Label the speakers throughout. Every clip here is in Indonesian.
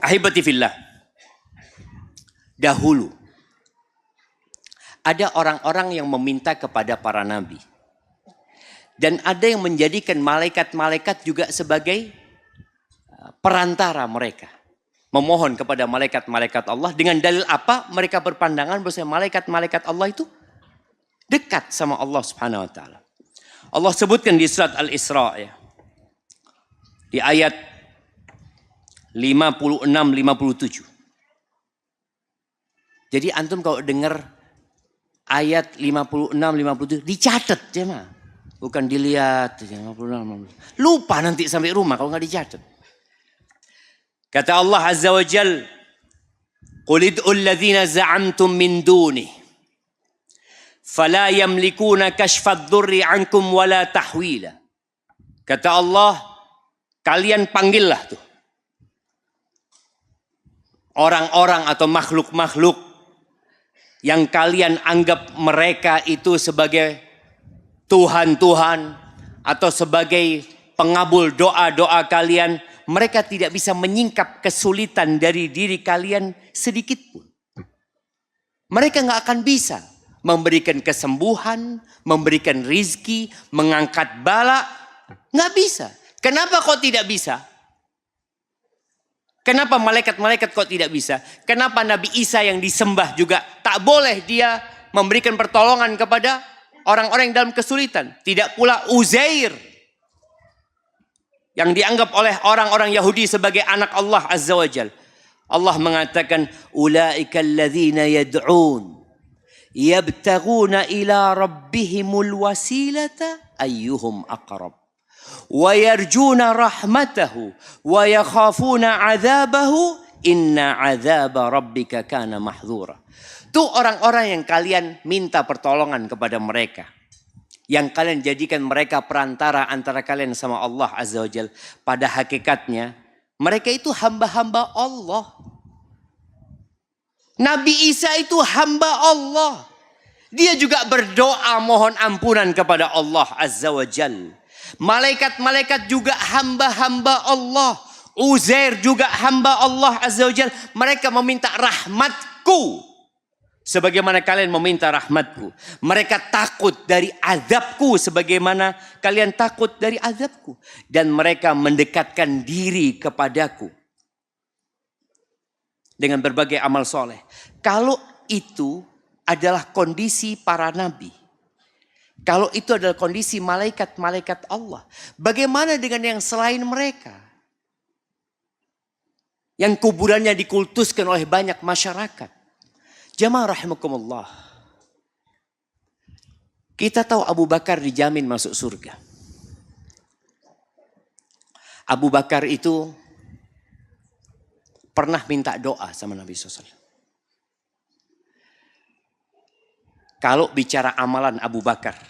Speaker 1: Ahibati fillah. Dahulu ada orang-orang yang meminta kepada para nabi. Dan ada yang menjadikan malaikat-malaikat juga sebagai perantara mereka. Memohon kepada malaikat-malaikat Allah. Dengan dalil apa? Mereka berpandangan bahwa malaikat-malaikat Allah itu dekat sama Allah subhanahu wa ta'ala. Allah sebutkan di surat Al-Isra ya. Di ayat 56-57. Jadi antum kalau dengar ayat 56-57 dicatat jemaah. Bukan dilihat 56. Lupa nanti sampai rumah kalau nggak dicatat. Kata Allah Azza wa Jal, "Qul id'ul ladzina za'amtum min dunih fala yamlikuna kashfad dhurri 'ankum wala tahwila." Kata Allah, kalian panggillah tuh orang-orang atau makhluk-makhluk yang kalian anggap mereka itu sebagai Tuhan-Tuhan atau sebagai pengabul doa-doa kalian, mereka tidak bisa menyingkap kesulitan dari diri kalian sedikit pun. Mereka nggak akan bisa memberikan kesembuhan, memberikan rizki, mengangkat bala, nggak bisa. Kenapa kok tidak bisa? Kenapa malaikat-malaikat kok tidak bisa? Kenapa Nabi Isa yang disembah juga tak boleh dia memberikan pertolongan kepada orang-orang yang dalam kesulitan? Tidak pula Uzair yang dianggap oleh orang-orang Yahudi sebagai anak Allah Azza wa Jal. Allah mengatakan, "Ulaika alladzina yad'un yabtaghuna ila rabbihimul wasilata ayyuhum aqrab wa yarjuna rahmatahu wa yakhafuna 'adzabahu inna 'adzaba rabbika kana mahdzura." Itu orang-orang yang kalian minta pertolongan kepada mereka. Yang kalian jadikan mereka perantara antara kalian sama Allah Azza wa Jal. Pada hakikatnya mereka itu hamba-hamba Allah. Nabi Isa itu hamba Allah. Dia juga berdoa mohon ampunan kepada Allah Azza wa Jal. Malaikat-malaikat juga hamba-hamba Allah. Uzair juga hamba Allah Azza wa Jal. Mereka meminta rahmatku sebagaimana kalian meminta rahmatku. Mereka takut dari azabku sebagaimana kalian takut dari azabku. Dan mereka mendekatkan diri kepadaku dengan berbagai amal soleh. Kalau itu adalah kondisi para nabi, kalau itu adalah kondisi malaikat-malaikat Allah, bagaimana dengan yang selain mereka? Yang kuburannya dikultuskan oleh banyak masyarakat. Jamaah rahimakumullah. Kita tahu Abu Bakar dijamin masuk surga. Abu Bakar itu pernah minta doa sama Nabi SAW. Kalau bicara amalan Abu Bakar,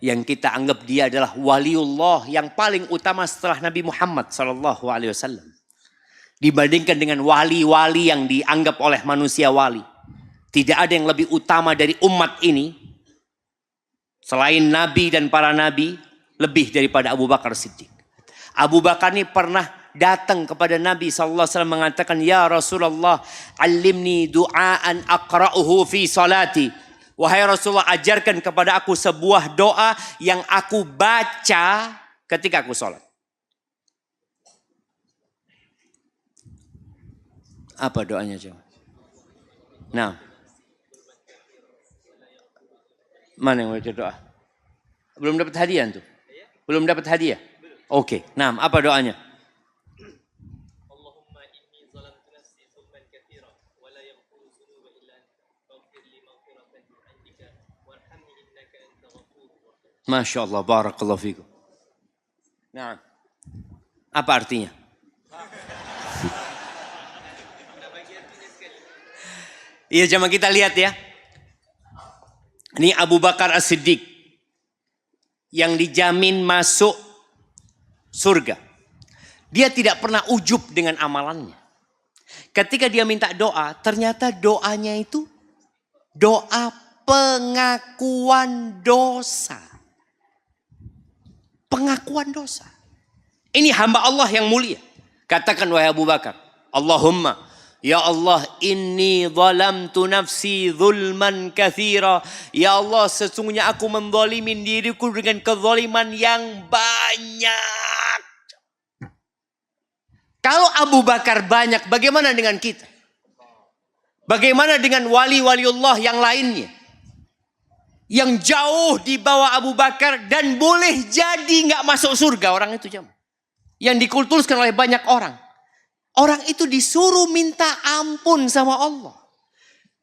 Speaker 1: yang kita anggap dia adalah waliullah yang paling utama setelah Nabi Muhammad SAW. Dibandingkan dengan wali-wali yang dianggap oleh manusia wali. Tidak ada yang lebih utama dari umat ini. Selain Nabi dan para Nabi, lebih daripada Abu Bakar Siddiq. Abu Bakar ini pernah datang kepada Nabi SAW mengatakan, "Ya Rasulullah, alimni du'aan aqra'uhu fi salati." Wahai Rasulullah, ajarkan kepada aku sebuah doa yang aku baca ketika aku sholat. Apa doanya coba? Nah, mana yang baca doa? Belum dapat hadiah tuh? Belum dapat hadiah? Oke, nah apa doanya?
Speaker 2: Allahumma inni zalamtu nafsi zulman katsiran wa la yaghfiru dzunuba illa anta faghfir li maghfiratan min 'indika warhamni innaka antal ghafurur rahim.
Speaker 1: Masya Allah, barakallahu fikum. Nah, apa artinya? Iya, jemaah kita lihat ya. Ini Abu Bakar As-Siddiq yang dijamin masuk surga. Dia tidak pernah ujub dengan amalannya. Ketika dia minta doa, ternyata doanya itu doa pengakuan dosa. Pengakuan dosa. Ini hamba Allah yang mulia. Katakan wahai Abu Bakar, Allahumma, ya Allah, inni zalamtu nafsi zulman katsira. Ya Allah, sesungguhnya aku menzalimin diriku dengan kezaliman yang banyak. Kalau Abu Bakar banyak, bagaimana dengan kita? Bagaimana dengan wali-waliullah yang lainnya? Yang jauh di bawah Abu Bakar dan boleh jadi nggak masuk surga orang itu, jemaah. Yang dikultuskan oleh banyak orang. Orang itu disuruh minta ampun sama Allah.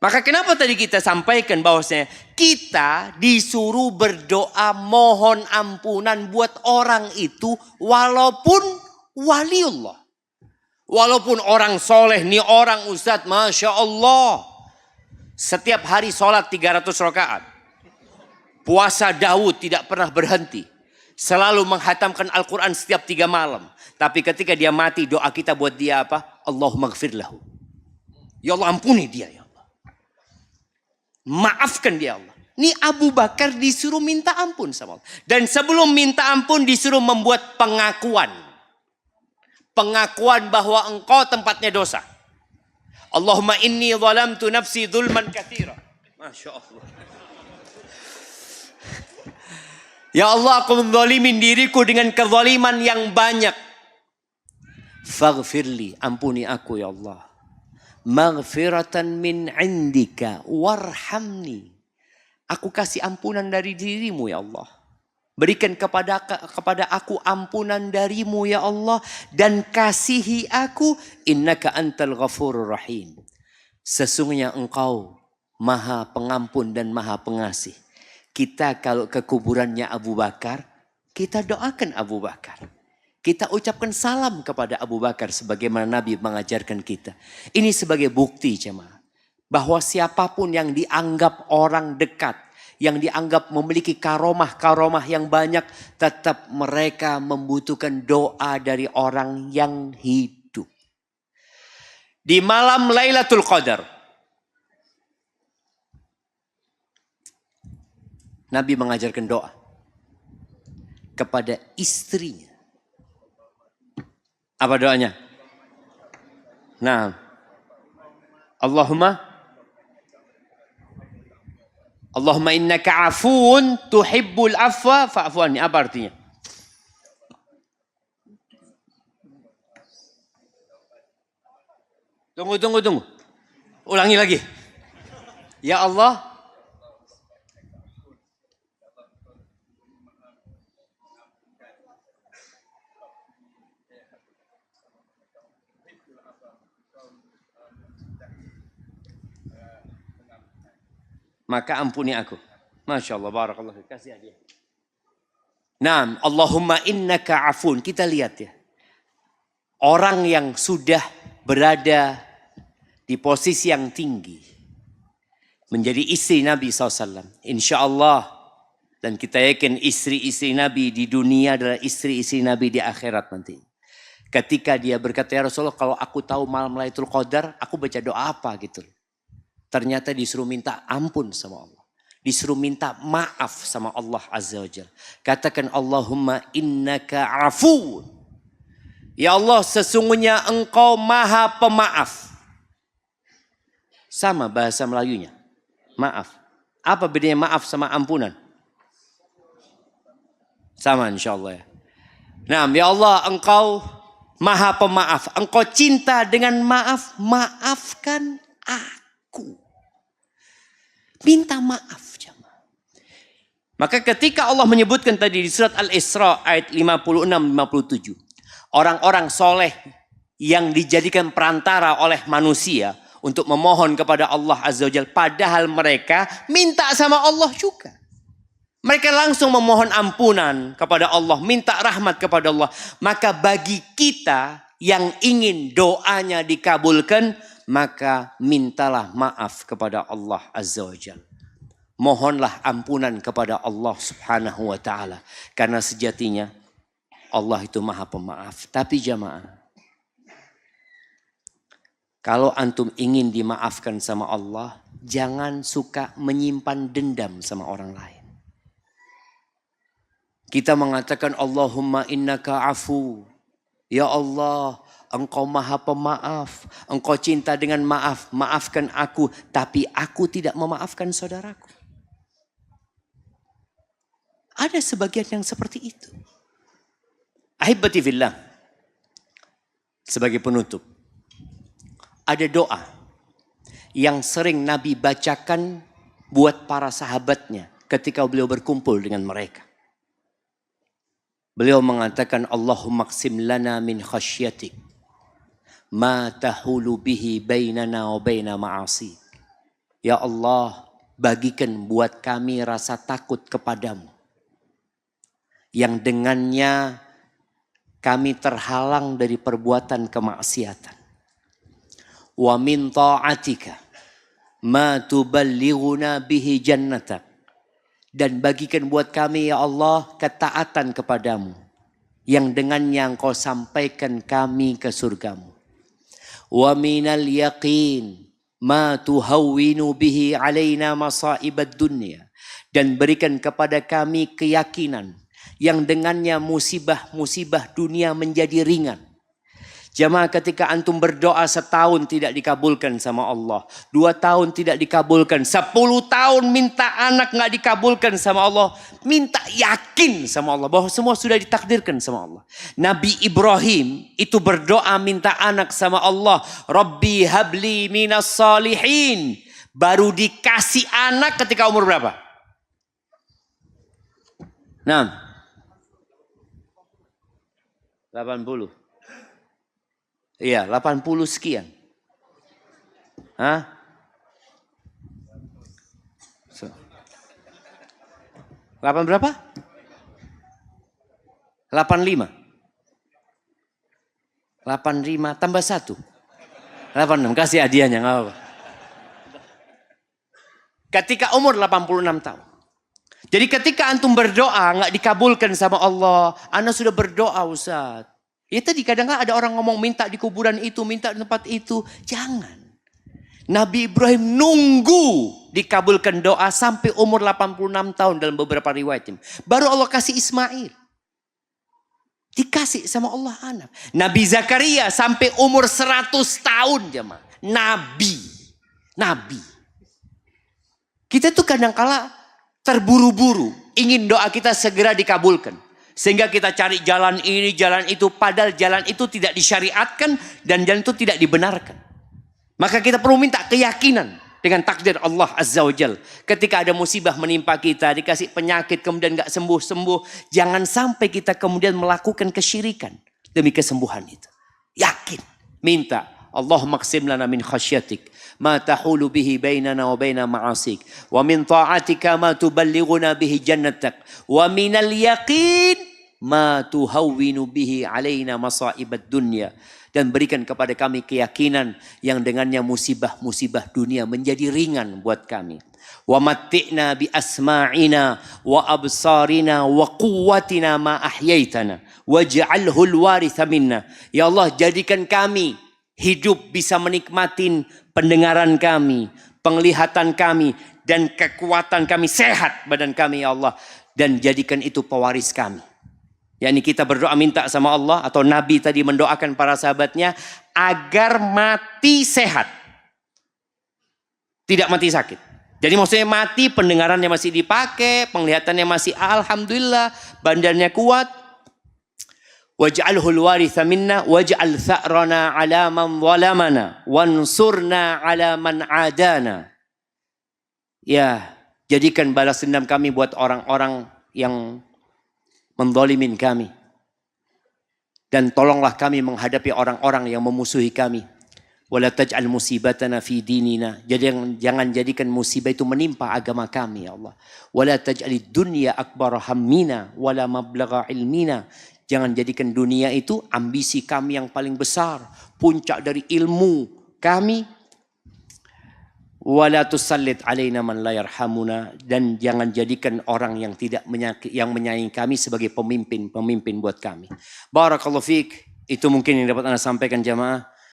Speaker 1: Maka kenapa tadi kita sampaikan bahwasanya kita disuruh berdoa mohon ampunan buat orang itu walaupun waliullah. Walaupun orang soleh, nih orang ustadz, Masya Allah. Setiap hari sholat 300 rakaat. Puasa Daud tidak pernah berhenti. Selalu menghatamkan Al-Quran setiap 3 malam. Tapi ketika dia mati, doa kita buat dia apa? Allahumma gfir lahu. Ya Allah, ampuni dia ya Allah. Maafkan dia Allah. Ini Abu Bakar disuruh minta ampun sama Allah. Dan sebelum minta ampun disuruh membuat pengakuan. Pengakuan bahwa engkau tempatnya dosa. Allahumma inni zalamtu nafsi zulman katsira. Masya Allah. Ya Allah, aku menzalimin diriku dengan kezaliman yang banyak. Faghfirli, ampuni aku ya Allah. Maghfiratan min indika warhamni. Aku kasih ampunan dari dirimu ya Allah. Berikan kepada aku ampunan darimu ya Allah. Dan kasihi aku, innaka antal ghafurur rahim. Sesungguhnya engkau maha pengampun dan maha pengasih. Kita kalau ke kuburannya Abu Bakar, kita doakan Abu Bakar. Kita ucapkan salam kepada Abu Bakar sebagaimana Nabi mengajarkan kita. Ini sebagai bukti jemaah. Bahwa siapapun yang dianggap orang dekat, yang dianggap memiliki karomah-karomah yang banyak, tetap mereka membutuhkan doa dari orang yang hidup. Di malam Lailatul Qadar, Nabi mengajarkan doa kepada istrinya. Apa doanya? Nah, Allahumma innaka afuun tuhibbul afwa fa'fu anni. Apa artinya? Tunggu. Ulangi lagi. Ya Allah, maka ampuni aku. Masya Allah, barakallahu fiik. Kasih hadiah. Naam, Allahumma innaka afun. Kita lihat ya. Orang yang sudah berada di posisi yang tinggi. Menjadi istri Nabi SAW. Insya Allah. Dan kita yakin istri-istri Nabi di dunia adalah istri-istri Nabi di akhirat nanti. Ketika dia berkata, ya Rasulullah, kalau aku tahu malam Lailatul Qadar, aku baca doa apa gitu. Ternyata disuruh minta ampun sama Allah. Disuruh minta maaf sama Allah Azza wa Jalla. Katakan Allahumma innaka afuun. Ya Allah, sesungguhnya engkau maha pemaaf. Sama bahasa Melayunya. Maaf. Apa bedanya maaf sama ampunan? Sama insya Allah ya. Nah, ya Allah, engkau maha pemaaf. Engkau cinta dengan maaf. Maafkan aku. Minta maaf jemaah. Maka ketika Allah menyebutkan tadi di surat Al-Isra ayat 56-57. Orang-orang soleh yang dijadikan perantara oleh manusia untuk memohon kepada Allah Azza wa Jalla. Padahal mereka minta sama Allah juga. Mereka langsung memohon ampunan kepada Allah. Minta rahmat kepada Allah. Maka bagi kita yang ingin doanya dikabulkan, maka mintalah maaf kepada Allah Azza wa Jalla. Mohonlah ampunan kepada Allah Subhanahu wa ta'ala. Karena sejatinya Allah itu maha pemaaf. Tapi jamaah, kalau antum ingin dimaafkan sama Allah, jangan suka menyimpan dendam sama orang lain. Kita mengatakan Allahumma innaka afu. Ya Allah, Engkau maha pemaaf. Engkau cinta dengan maaf. Maafkan aku. Tapi aku tidak memaafkan saudaraku. Ada sebagian yang seperti itu. Ahibati fillah. Sebagai penutup. Ada doa yang sering Nabi bacakan buat para sahabatnya ketika beliau berkumpul dengan mereka. Beliau mengatakan, Allahumma qsim lana min khasyatik ma tahulu bihi bainana wa baina ma'asi. Ya Allah, bagikan buat kami rasa takut kepadamu yang dengannya kami terhalang dari perbuatan kemaksiatan. Wa min ta'atika ma tuballighuna bihi jannatak. Dan bagikan buat kami ya Allah ketaatan kepadamu yang dengannya engkau sampaikan kami ke surgamu. Wa minal yaqin ma tuhawwinu bihi alaina masaibad dunya. Dan berikan kepada kami keyakinan yang dengannya musibah-musibah dunia menjadi ringan. Jamaah, ketika antum berdoa setahun tidak dikabulkan sama Allah. 2 tahun tidak dikabulkan. 10 tahun minta anak nggak dikabulkan sama Allah. Minta yakin sama Allah bahwa semua sudah ditakdirkan sama Allah. Nabi Ibrahim itu berdoa minta anak sama Allah. Rabbi habli minas salihin. Baru dikasih anak ketika umur berapa? 80. Iya, 80 sekian. Hah? 8 berapa? 85. 85 tambah 1. 86, kasih hadiahnya, enggak apa-apa. Ketika umur 86 tahun. Jadi ketika antum berdoa nggak dikabulkan sama Allah, anda sudah berdoa Ustaz. Ya tadi kadang-kadang ada orang ngomong minta di kuburan itu, minta di tempat itu. Jangan. Nabi Ibrahim nunggu dikabulkan doa sampai umur 86 tahun dalam beberapa riwayat. Baru Allah kasih Ismail. Dikasih sama Allah anak. Nabi Zakaria sampai umur 100 tahun jemaah. Nabi. Kita tuh kadang-kala terburu-buru. Ingin doa kita segera dikabulkan. Sehingga kita cari jalan ini, jalan itu. Padahal jalan itu tidak disyariatkan dan jalan itu tidak dibenarkan. Maka kita perlu minta keyakinan dengan takdir Allah Azza wa Jal. Ketika ada musibah menimpa kita, dikasih penyakit kemudian gak sembuh-sembuh. Jangan sampai kita kemudian melakukan kesyirikan demi kesembuhan itu. Yakin. Minta. Allahumma qsim lana min khasyatik ma tahulu bihi bainana wa baina ma'asik wa min ta'atika ma tuballighuna bihi jannatak wa minal yaqin ma tuhawwinu bihi alaina masaibad dunya. Dan berikan kepada kami keyakinan yang dengannya musibah-musibah dunia menjadi ringan buat kami. Wa matti'na bi asma'ina wa absarina wa quwwatina ma ahyaitana waj'alhu al-waritha minna. Ya Allah, jadikan kami hidup bisa menikmatin pendengaran kami, penglihatan kami, dan kekuatan kami, sehat badan kami ya Allah. Dan jadikan itu pewaris kami. yakni kita berdoa minta sama Allah, atau Nabi tadi mendoakan para sahabatnya agar mati sehat, tidak mati sakit. Jadi maksudnya mati pendengarannya masih dipakai, penglihatannya masih alhamdulillah, badannya kuat. Waj'alhul waritha minna waj'al tha'rana 'ala man zalamana wansurna 'ala man 'adana. Ya, jadikan balas dendam kami buat orang-orang yang menzalimin kami. Dan tolonglah kami menghadapi orang-orang yang memusuhi kami. Wala taj'al musibatana fi dinina. Jadi jangan jadikan musibah itu menimpa agama kami ya Allah. Wala taj'alid dunya akbar hammina wala mablagha ilmina. Jangan jadikan dunia itu ambisi kami yang paling besar, puncak dari ilmu kami. Wala tusallit alaina man la yarhamuna, dan jangan jadikan orang yang tidak menyayangi kami sebagai pemimpin buat kami. Barakallahu fiik. Itu mungkin yang dapat Anda sampaikan jamaah.